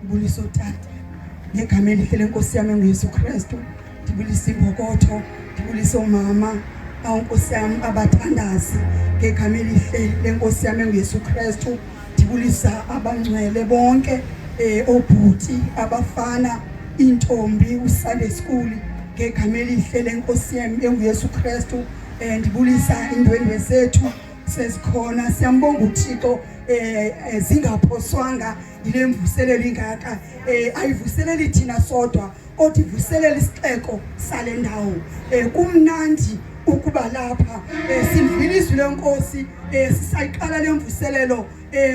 Ndibuliso tata ngegama elihle lenkosi yami nguYesu Kristu. Ndibulisa imbokotho, ndibulisa umama awunkosi yami abathandazi ngegama elihle lenkosi yami nguYesu Kristu. Ndibulisa abangcwele bonke obhuti abafana intombi uSunday school ngegama elihle lenkosi yami nguYesu Kristu. Ndibulisa indwendwe zethu sezikhona. Siyambonga uThixo zingaphoswanga ile mvuselelo ingaka, ayivuseleli thina sodwa kodwa ivuselela isixeko sale ndawo. Kumnandi ukuba lapha sivile izwi lenkosi sisayiqala lemvuselelo.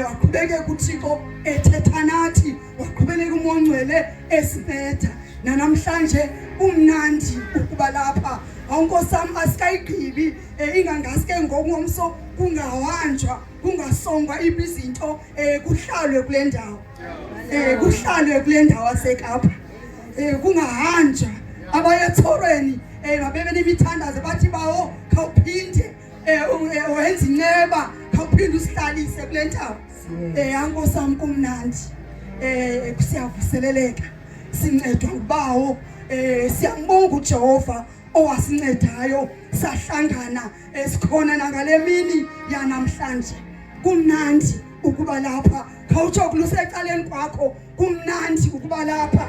Waqhubeka uThixo ethetha nathi, waqhubeka uMongcwele esinceda. Namhlanje kumnandi ukuba lapha. Awunkosi yami asikayigqibi ingangaske ngomso kungawanjwa kungasongwa izinto kuhlalwe kule ndawo. Kuhlalwe kule ndawo yaseKapa. Kungahanjwa abayethorweni mabebe nemithandazo bathi bawo khawuphinde wenza inceba khawuphinde usihlalise kule ndawo. Ankosi yami kumnandi. Siyavuseleleka sincedwa ngubawo. Siyambonga uJehova owasincedayo sahlangana esikhona nangale mini yanamhlanje. Kumnandi ukuba lapha. Khawutsho kulusecaleni kwakho kumnandi ukuba lapha.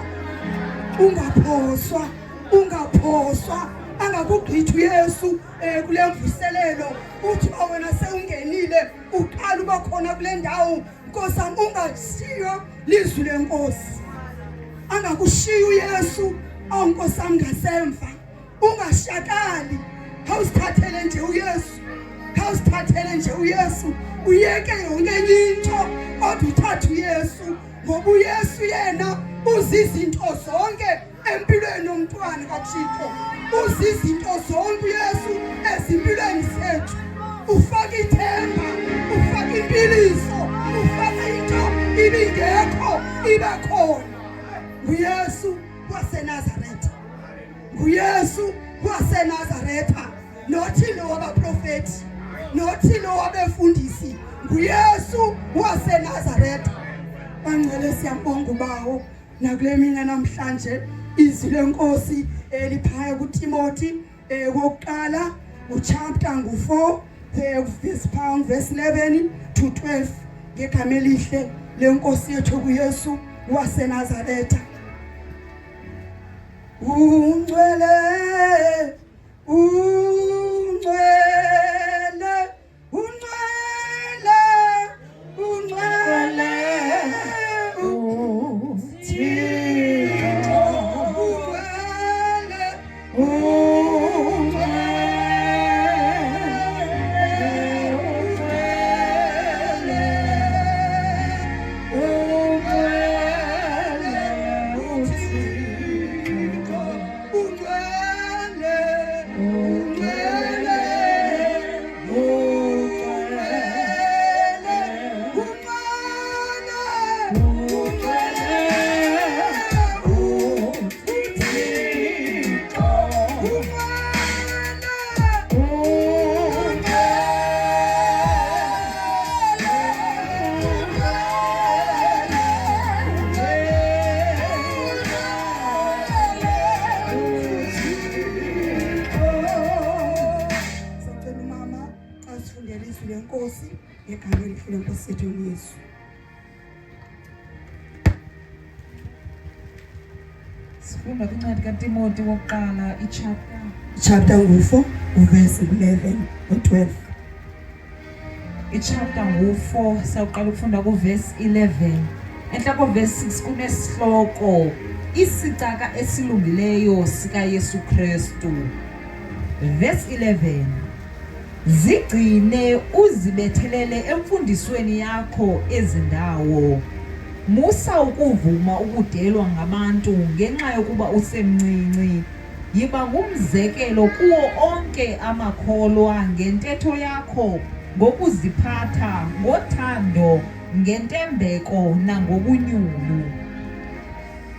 Ungaphoswa angakugqithi uYesu kule mvuselelo. Uthi wena sewungenile uqala uba khona kule ndawo. Nkosi yami ungashiyo lizwi lenkosi. Angakushiya uYesu awunkosi yami ngasemva. Ungashakali. Khawusithathele nje uYesu. Khawusithathele nje uYesu. Uyeke yonke into kodwa uthathe uYesu. Ngoba uYesu yena uzizinto zonke empilweni yomntwana kaThixo. Uzizinto zonke uYesu ezimpilweni zethu. Ufaka ithemba, ufaka impiliso, ufaka into ibingekho ibe khona. uYesu waseNazaretha. uYesu waseNazaretha. Nothi lo wabaprofeti, nothi lo wabefundisi. uYesu waseNazaretha. Bangcwele siyambonga ubawo nakule mina namhlanje izwi lenkosi eliphaya kuTimothy wokuqala uchapter 4 verse 11 to 12 ngegama elihle lenkosi yethu kuYesu waseNazaretha. Ungcwele Sifunda kwincwadi kaTimothy wokuqala chapter 4 verse 11 to 12. Chapter 4 sawuqala ukufunda kuverse 11. Enhla koverse 6 kunesihloko isicaka esilungileyo sika Yesu Kristu. Verse 11. Zigcine uzibethelele emfundisweni yakho ezindawo. Musa ukuvuma ukudelwa ngabantu ngenxa yokuba usemncinci. Yiba ngumzekelo kuwo onke amakholwa ngentetho yakho, ngokuziphatha, ngothando, ngentembeko nangobunyulu.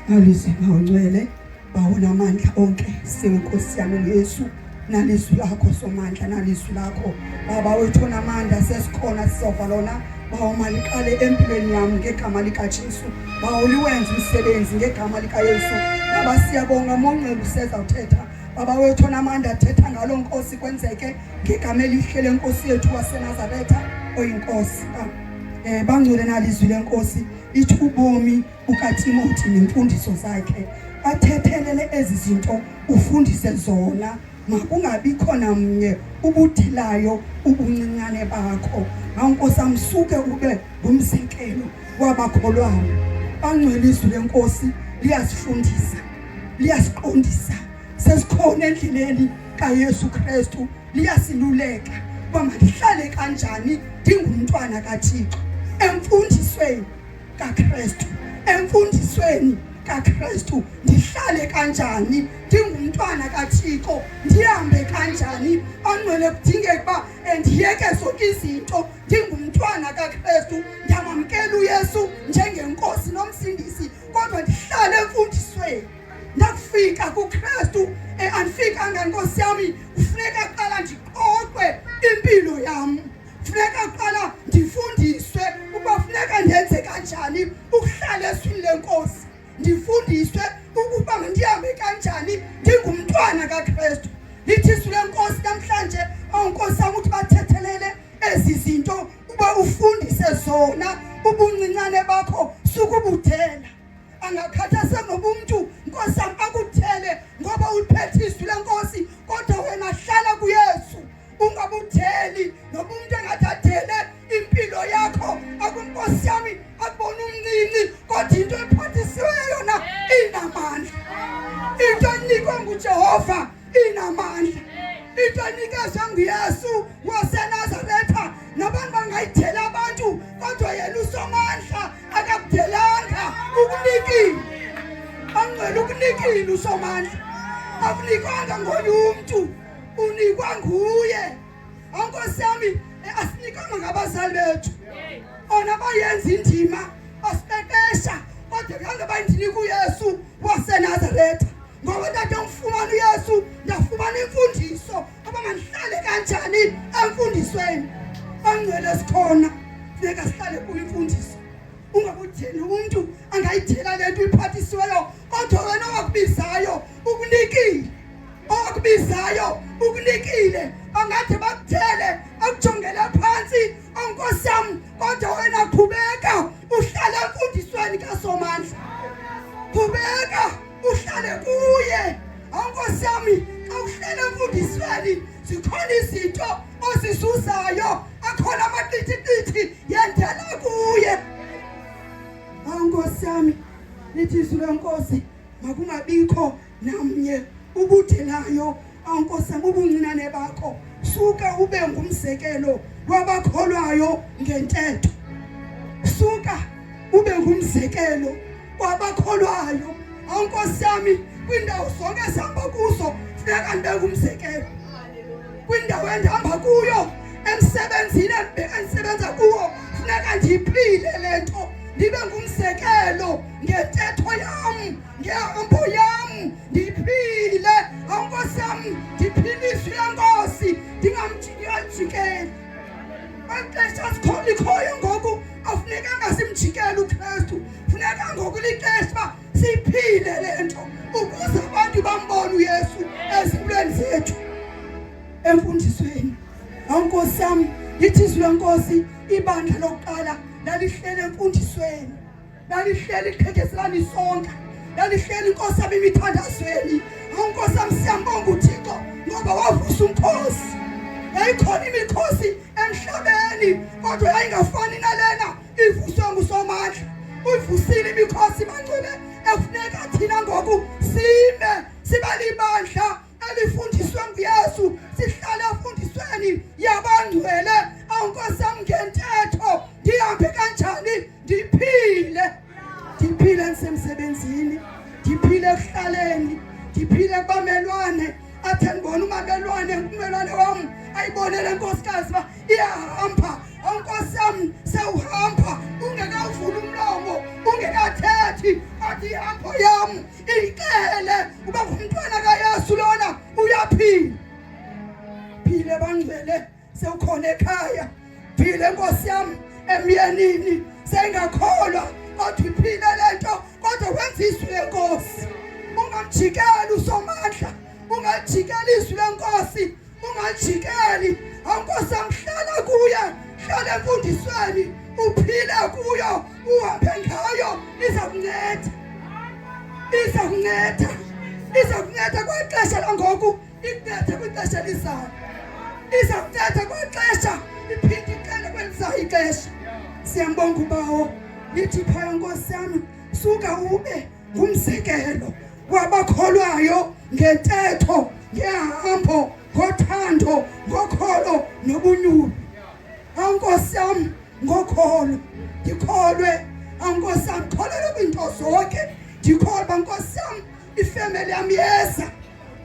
Alizwi ngcwele bawona amandla onke senkosi yami uYesu nalizwi lakho somandla nalizwi lakho baba wethu namandla sesikhona sizova lona bawumaliqale empilweni yami ngegama likaJesu, bawuliwenza umsebenzi ngegama likaYesu. Baba siyabonga Mongcebo usezawuthetha, Baba wethu namandla thetha ngalo Nkosi kwenzeke ngegama elihle lenkosi yethu waseNazaretha oyinkosi. Bangcwele nalizwi lenkosi lithi ubomi bukaTimothy nemfundiso zakhe athethelele ezi zinto ufundise zona, makungabi khona mnye ubudelayo ubuncinane bakho. Nkosi amsuke ube ngumzekelo wabakholwayo. Bangcwele izwi lenkosi liyasifundisa, liyasiqondisa sesikhona endleleni kaYesu Kristu, liyasiluleka uba malihlale kanjani ndingumntwana kaThixo emfundisweni kaKristu, emfundisweni kaKristu. Ndihlale kanjani ndingumntwana kaThixo, ndihambe kanjani. Bangcwele kudingeka uba ndiyeke zonke izinto ndingumntwana kaKristu, ndiyamamkela uYesu njengenkosi nomsindisi, kodwa ndihlale emfundisweni. Ndakufika kuKristu andifikanga Nkosi yami, kufuneka kuqala ndiqoqwe impilo yami, kufuneka kuqala ndifundiswe ukuba funeka ndenze kanjani ukuhlala eswini lenkosi, ndifundiswe ukuba ndihambe kanjani ndingumntwana kaKristu. Lithi izwi lenkosi namhlanje Nkosi yami uthi bathethelele ezi zinto uba ufundise zona, ubuncinane bakho sukubuthela. Angakhathazeki ngoba umuntu Nkosi yami akuthele ngoba uliphethe izwi lenkosi, kodwa wena hlala kuYesu, ungabutheli. Noba umuntu engathathele impilo yakho akunkosi yami akubona umncinci, kodwa into ephathisiweyo yona inamandla. Into enikwe nguJehova inamandla, into enikezwe nguYesu waseNazaretha. Nabantu bangayithela abantu, kodwa yena usomandla akakuthelanga, ukunikile. Bangcwele ukunikile usomandla, akunikwanga ngoye umuntu, unikwa nguye. Nkosi yami asinikanga ngabazali bethu, ona bayenza indima basiqeqesha, kodwa khange bandinika uYesu waseNazaretha. Ngoba kade ngifumana uYesu ndafumana imfundiso uba mandihlale kanjani emfundisweni. Bangcwele sikhona, funeka sihlale kuyimfundiso. Ungabutheni umuntu angayithela lento uyiphathisiweyo, kodwa wena owakubizayo ukunikile, owakubizayo ukunikile. Angathi bakuthele akujongele phansi Nkosi yami, kodwa wena qhubeka uhlale emfundisweni kaSomandla, qhubeka uhlale kuye. Nkosi yami, xa uhlale emfundisweni zikhona izinto ozisuzayo, akhona amaqithiqithi yendela kuye. Nkosi yami, lithi izwi lenkosi makungabikho namnye ubudelayo. Nkosi yami, ubuncinane bakho suka ube ngumzekelo wabakholwayo ngentetho, suka ube ngumzekelo wabakholwayo. Nkosi yami, kwindawo zonke esihamba kuzo funeka ndibe ngumzekelo. Kwindawo endihamba kuyo, emsebenzini endisebenza kuwo, funeka ndiyiphile le nto, ndibe ngumzekelo ngentetho yam, ngehambo yam, ndiphile. Nkosi yami, ndiphile izwi lenkosi, ndingamjikeli. Ixesha likhoyo ngoku afunekanga simjikele uKristu, funeka ngoku lixesha uba siyiphile le nto ukuze abantu bambone uYesu ezimpilweni zethu emfundisweni. Nkosi yami, lithi izwi lenkosi ibandla lokuqala lalihleli emfundisweni, lalihleli iqhekezelana isonka, lalihleli Nkosi yami emithandazweni. Nkosi yami, siyambonga uThixo ngoba wavusa umkhosi. Yayikhona imikhosi emhlabeni, kodwa yayingafani nalena ivuswe nguSomandla. Uyivusile imikhosi Bangcwele, efuneka thina ngoku sibe libandla elifundiswe nguYesu, sihlale emfundisweni yabangcwele. Nkosi yami, ngentetho ndihambe kanjani ndiphile, ndiphile ndisemsebenzini, ndiphile ekuhlaleni, ndiphile kubamelwane. Athi ndibona umelwane wam ayibone le nkosikazi uba iyahamba. Nkosi yami, sewuhamba ungekavuli umlomo, ungekathethi, athi ihambo yam iyixele uba ngumntwana kaYesu lona uyaphila. Phile Bangcwele, sewukhona ekhaya, phile Nkosi yami, emyenini sengakholwa kodwa iphile lento kodwa wenza izwi lenkosi. Ungamjikeli uSomandla, ungajikeli izwi lenkosi, ungajikeli. Awunkosi amhlala kuye, hlala emfundisweni, uphile kuyo, uhambe ngayo, izakunceda. Izakunceda. Izakunceda kwixesha langoku, ikuncede kwixesha elizayo. Izakunceda kwixesha, iphinde icele kwelizayo ixesha. Siyambonga ubawo, lithi phaya Nkosi yami, suka ube ngumzekelo wabakholwayo ngentetho, ngehambo, ngothando, ngokholo nobunyulu. Nkosi yami, ngokholo ndikholwe. Nkosi yami, kholelwe kwinto zonke. Ndikholwa Nkosi yami, ifamily yami iyeza,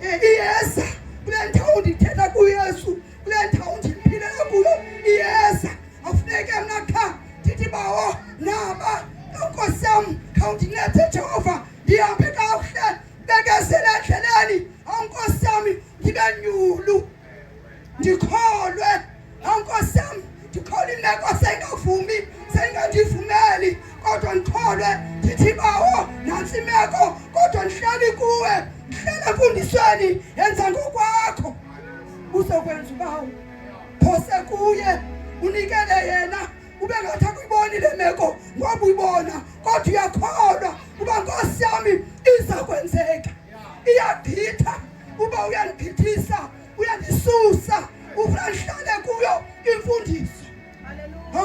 iyeza kule ndawo ndithetha kuYesu, kule ndawo ndiphilela kuyo iyeza. Afuneke mna qha ndithi bawo naba Nkosi yami, khawundincede Jehova, ndihambe kakuhle, bekezele endleleni. Nkosi yami, ndibe nyulu, ndikholwe. Nkosi yami, ndikholwe imeko seyingavumi, seyingandivumeli, kodwa ndikholwe. Ndithi bawo nantsi imeko kodwa ndihleli kuwe, ndihlele emfundisweni, yenza ngokwakho. Uzokwenza ubawo, phose kuye, unikele yena. Ube ngathi akuyiboni le meko ngoba uyibona, kodwa uyakholwa uba Nkosi yami iza kwenzeka. Iyagqitha uba uyandigqithisa, uyandisusa, ufuna ndihlale kuyo imfundiso.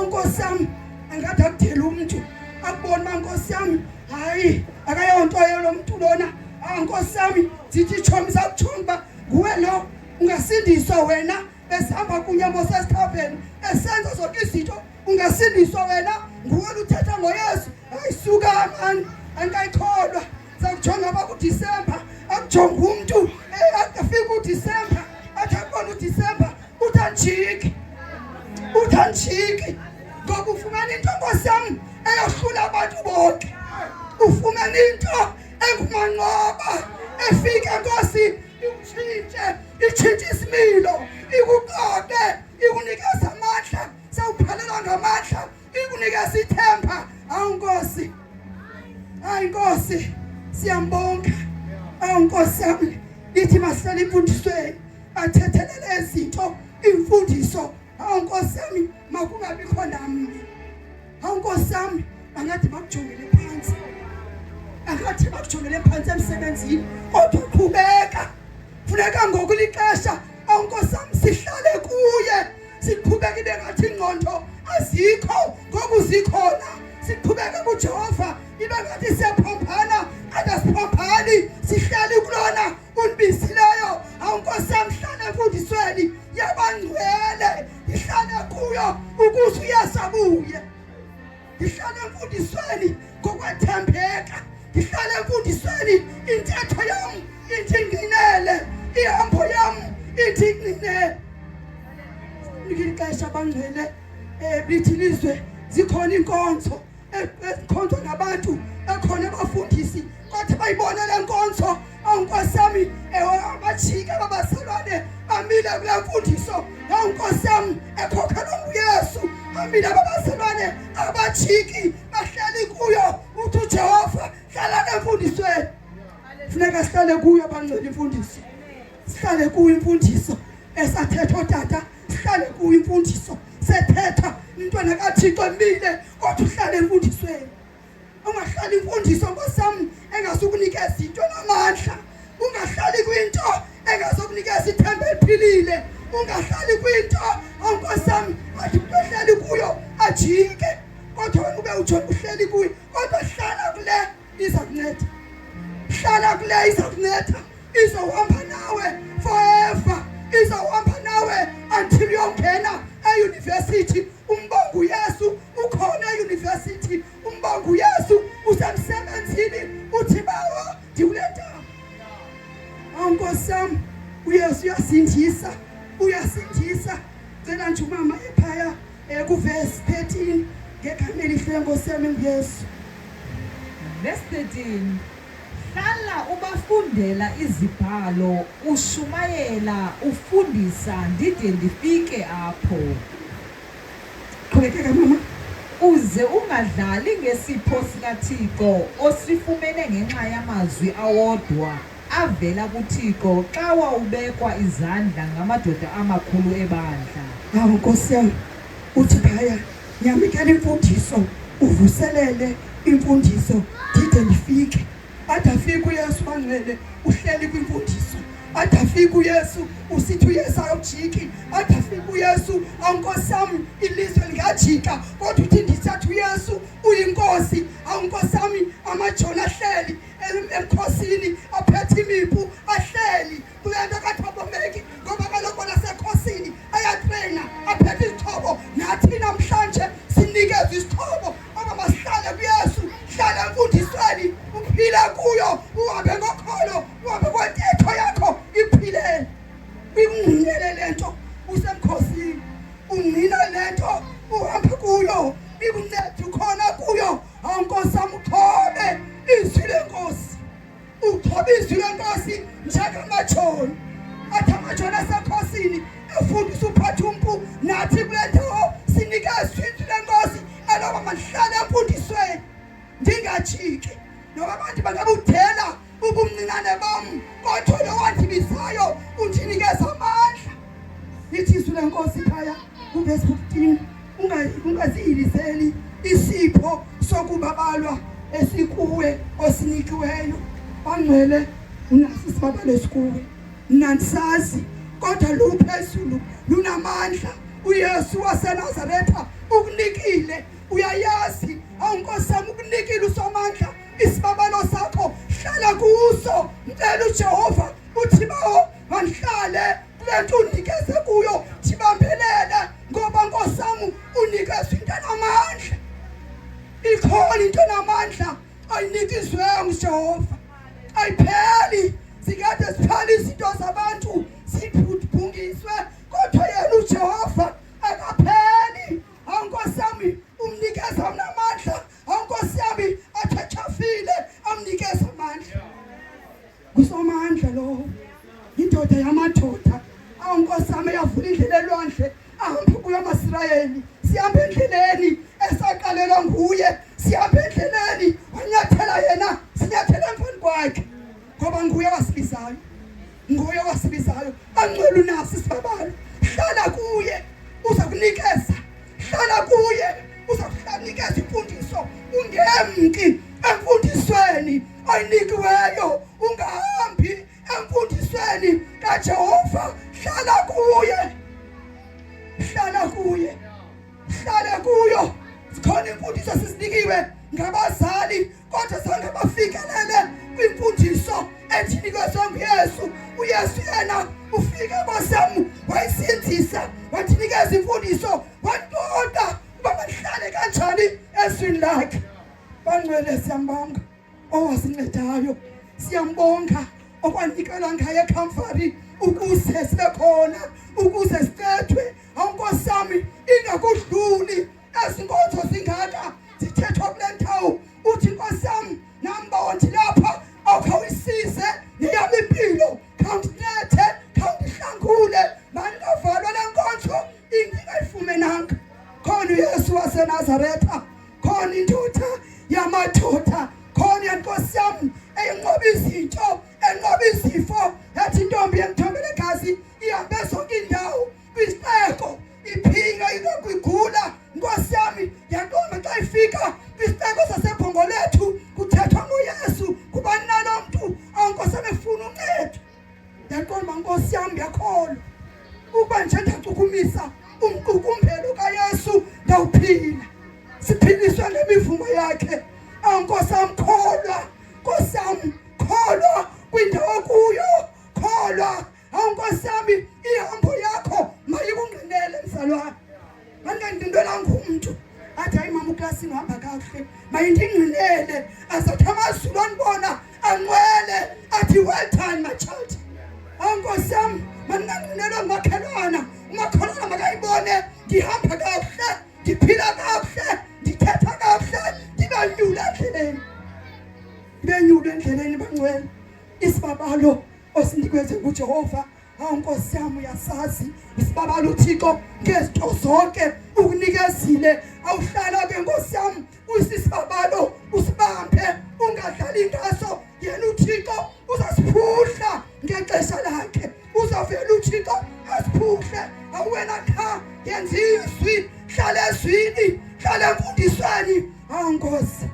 Nkosi yami, angathi akudela umuntu akubona uba Nkosi yami hayi akayonto lo muntu lona. Nkosi yami, zithi itshomi zakutshomi uba nguwe lo ungasindiswa wena, esihamba kunye mosesithaveni esenza zonke izinto. Ungasindiswa wena, nguwe uthetha ngoYesu. Ayisuka mani, angayikholwa. Sakujonga apha kuDisemba, akujonga umuntu afika uDisemba, athi akubona uDisemba, uthanjiki, uthanjiki. Ngoba ufumana into Nkosi yami eyohlula abantu bonke. Ufumana into engumanqoba efika Nkosi itshintshe isimilo, ikuqoqe, ikunikeza amandla. Sawuphelelwa ngamandla, ikunikeza ithemba. Nkosi, hayi Nkosi, siyambonga. Nkosi yami, lithi masihlale imfundisweni, athethelele izinto, imfundiso. Nkosi yami, makungabi khona mni. Nkosi yami, angathi bakujongele phansi, angathi bakujongele phansi emsebenzini, kodwa qhubeka. Funeka ngoku lixesha, Nkosi yami, sihlale kuye, siqhubeke ibe ngathi ingqondo azikho ngoku zikhona. Siqhubeke kuJehova ibe ngathi siyaphophana, kodwa siphophani, sihlale kulona unibisileyo. Nkosi yami, hlala emfundisweni yabangcwele, ndihlale kuyo ukuze uYesu abuye. Ndihlale emfundisweni ngokwethembeka, ndihlale emfundisweni intetho yam ithi ingqinele, ihambo yam ithi ingqinele. Ixesha abangcwele lithi lizwe zikhona inkonzo ezikhonzwa ngabantu, ekhona abafundisi, kodwa bayibona le nkonzo. Nkosi yami, abajike babasalwane bamile kule mfundiso. Nkosi yami, ekhokhelwa nguYesu, bamile babasalwane abajiki bahleli kuyo. Uthi uJehova, hlala emfundisweni. Funeka sihlale kuyo abangcwele imfundiso, sihlale kuyo imfundiso esathetha otata, sihlale kuyo imfundiso sethetha umntwana kaThixo emile, kodwa uhlale emfundisweni. Ungahlali imfundiso Nkosi yami engasukunikeza into namandla. Ungahlali kwinto engasokunikeza ithemba eliphilile. Ungahlali kwinto Nkosi yami athi uhleli kuyo ajike, kodwa wena ube ujonga uhleli kuyo. Kodwa hlala kule, iza kunceda. Hlala kule, iza kunceda. Izohamba nawe forever, izohamba nawe until uyongena euniversity. Umbonga uYesu ukhona euniversity, umbonga uYesu usemsebenzini. Uthi bawo ndikule ndawo. Nkosi yami, uYesu uyasindisa, uyasindisa. Cela nje umama ephaya kuverse 13 ngegama elihle Nkosi yami nguYesu. Verse 13. Hlala ubafundela izibhalo, ushumayela, ufundisa ndide ndifike apho. Qhubekeka mama. uze ungadlali ngesipho sikaThixo osifumene ngenxa yamazwi awodwa avela kuThixo xa wawubekwa izandla ngamadoda amakhulu ebandla. Hawu Nkosi yami, uthi phaya nyamekela imfundiso, uvuselele imfundiso dide ndifike. Adafika uYesu bangcwele uhleli kwimfundiso. Adafika uYesu usithi uYesu awujiki. Adafika uYesu awunkosi yami ilizwe lingajika kodwa uthi ndithatha uYesu uyinkosi. Awunkosi yami amajoni ahleli emkhosini aphethe imipu ahleli kulento kaThobomeki ngoba kaloku nasekhosini ayatrena aphethe izixhobo. Nathi namhlanje sinikeza izixhobo aba masihlale kuYesu, hlala emfundisweni uphile kuyo, uhambe ngokholo, uhambe kwentetho yakho iphilele. Ingqinele lento usemkhosini, ungqina lento uhambe kuyo, ikuncede khona kuyo. Awunkosi yami uthobe izwi lenkosi, uthobe izwi lenkosi njengamajoni. Athi amajoni asekhosini efundisa uphatha umpu, nathi kule ndawo sinikeza izwi lenkosi eloba masihlale emfundisweni ndingajiki. Noba abantu bangabudela ubumncinane bam kodwa lo wandibizayo undinikeza amandla. Lithi izwi lenkosi phaya kuverse 15, ungaziyiliseli isipho sokubabalwa esikuwe osinikiweyo. Bangcwele unaso isibabalo esikuwe, nandisazi kodwa luphezulu lunamandla. uYesu waseNazaretha ukunikile, uyayazi. Awunkosi yami ukunikile usomandla, isibabalo sakho hlala kuso. Mcela uJehova uthi bawo mandihlale kulento unikeze kuyo, thibambelele ngoba Nkosi yami unikeza into enamandla. Ikhona into enamandla ayinikizwe nguJehova, ayipheli. Sikade siphela izinto zabantu siphungiswe kodwa yena uJehova akapheli. Awunkosi yami umnikeza amandla, awunkosi yami athethafile amnikeza amandla. Kusomandla lo, indoda yamadoda. Awunkosi yami yavula indlela elwandle ahambe kuyo amaSirayeli. Sihamba endleleni esaqalelwa nguye, sihamba endleleni wanyathela yena, sinyathela emveni kwakhe ngoba nguye wasibizayo, nguye wasibizayo. Angcwele unaso isibabalo, hlala kuye uza kunikeza, hlala kuye uza kunikeza imfundiso. Ungemki emfundisweni ayinikiweyo, ungahambi emfundisweni kaJehova. Hlala kuye, hlala kuye, hlala kuyo. Sikhona imfundiso sisinikiwe ngabazali kodwa zange bafikelele kwimfundiso ethinikezwe nguYesu. uYesu yena ufike Nkosi yami wayisinzisa, wathinikeza imfundiso, waqoqa uba masihlale kanjani ezwini lakhe. Bangcwele siyambonga owasincedayo, siyambonga okwanikelwa ngaye eCalvary ukuze sibe khona, ukuze sithethwe. Awunkosi yami ingakudluli ezinkonzo zingaka zithethwa kule ndawo. Uthi Nkosi yami nambonti lapha awukhawisize neyami impilo, khawundinethe, khawundihlangule. Mandingavalwa le nkonzo ingingayifumenanga. Khona uYesu waseNazaretha, khona indoda yamadoda, khona Nkosi yami eyinqoba izinto, enqoba izifo. Yathi intombi yemthombele igazi ihambe zonke indawo kwisixeko, iphinga igula. Nkosi yami yaqoma xa ifika kwisixeko saseBhongolethu kuthethwa ngoYesu, kubani nalo mntu awunkosi abefuna uncedo. Yaqoma Nkosi yami yakholwa ukuba nje ndacukumisa umqukumbelo kaYesu ndawuphila. Siphiliswe ngemivumo yakhe. Awunkosi yami kholwa, Nkosi yami kholwa kwindawo kuyo, kholwa. Awunkosi yami ihambo yakho mayikungqinele mzalwane. Mandingindwela ngumuntu athi hayi mama uklasini uhamba kakuhle, mayindingqinele azathi amazulu anibona angcwele athi well done my child. Awunkosi yami mandingqinelwe ngumakhelwana, umakhelwana makayibone ngihamba kakuhle, ndiphila kakuhle, ndithetha kakuhle, ndibanyule endleleni, ndibenyule endleleni. Bangcwele isibabalo osinikweze nguJehova Hawu Nkosi yami uyasazi isibabala uThixo ngezinto zonke ukunikezile awuhlala ke Nkosi yami uyisibabalo usibambe ungadlali ngaso yena uThixo uzasiphuhla ngexesha lakhe uzavela uThixo asiphuhle awuwena cha yenza izwi hlala ezwini hlala emfundisweni hawu Nkosi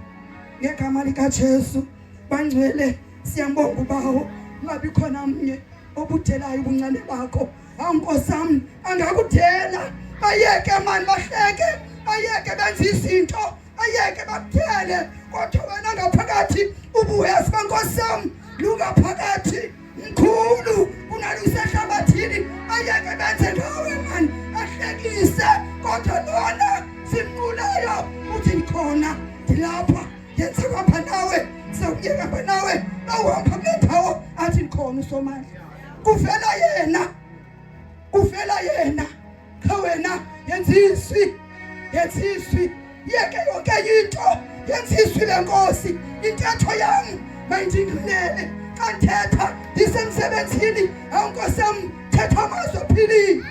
ngegama lika Jesu bangcwele siyambonga ubawo ngabe khona mnye obudelayo ubuncane bakho hawu Nkosi yami angakudela ayeke manje bahleke ayeke benze izinto ayeke bakuthele kodwa wena ngaphakathi ubuhesi kaNkosi yami lungaphakathi mkhulu kunalisehlabathini ayeke benze ngawe manje ahlekise kodwa lona simnqulayo uthi khona dilapha yenza kapha nawe sawuyeka kapha nawe awuhamba ngendawo athi khona uSomandla kuvela yena wena yenza izwi yeke yonke into yenza izwi leNkosi intetho yami mayindingenele kanthetha disemsebenzini hawu Nkosi yami thetha amazwi aphilile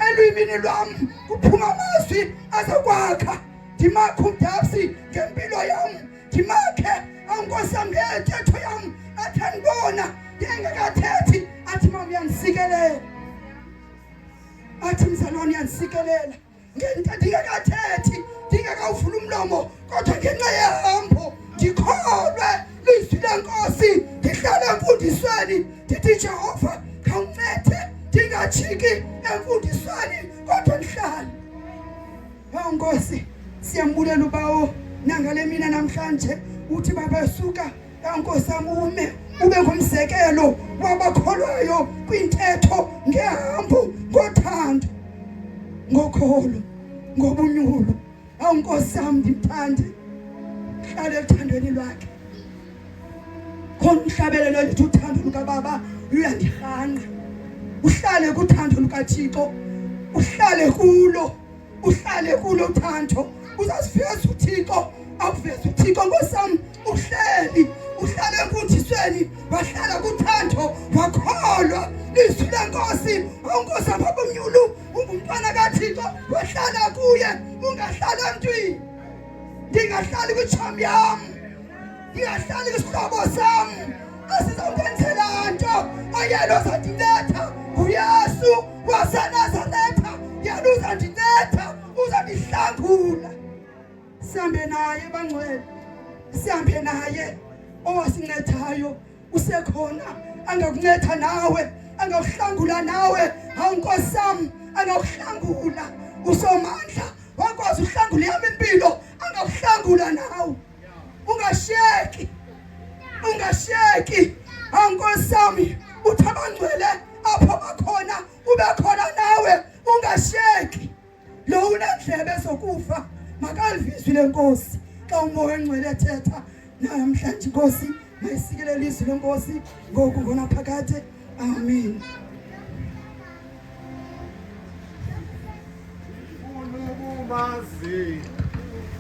elwimini lwami kuphuma amazwi azokwakha ndimakhe umdapsi ngempilo yami ndimakhe hawu Nkosi yami ngentetho yami athi andibona ngengekathethi athi mama uyanisikelela athi mzalwane uyanisikelela ngento ndingekathethi ndingekawuvula umlomo kodwa ngenxa yehambo ndikholwe lizwi leNkosi ndihlale emfundisweni ndithi Jehova khawuncede ndingajiki emfundisweni kodwa ndihlale hawu Nkosi siyambulela ubawo nangale mina namhlanje uthi baba suka Nkosi yami ube ngumzekelo wabakholwayo kwintetho ngehambo ngothando ngokholo ngobunyulo hawu Nkosi yami ndimthande hlale ethandweni lwakhe khona uhlabelelo lithi uthando lukaBaba luyandihanqa uhlale kuthando lukaThixo uhlale kulo uthando uzasifeza uThixo akuveza uThixo Nkosi yami uhlale emfundisweni wahlala kuthando wakholwa lizwi leNkosi hawu Nkosi ababumnyulu ungumntwana kaThixo wahlala kuye ungahlala emntwini ndingahlali kwitshomi yami ndingahlali kwisihlobo sami asizawundenzela nto oyena ozandiletha nguYesu waseNazaretha yena uzandiletha uzandihlangula sihambe naye bangcwele sihambe naye owasincedayo usekhona angakunceda nawe angakuhlangula nawe hawu Nkosi yami angakuhlangula uSomandla wakwazi uhlangula yami impilo angakuhlangula nawe ungasheki hawu Nkosi yami uthi abangcwele apho bakhona ube khona nawe ungasheki lo unendlebe zokufa makalivizwi leNkosi xa umoya engcwele ethetha namhlanje Nkosi mayisikele izwi leNkosi ngoku ngona phakade amen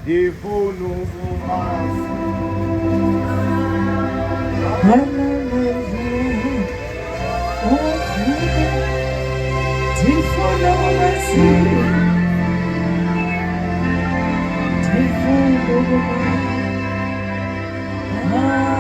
Ndifuna ukumazi Ah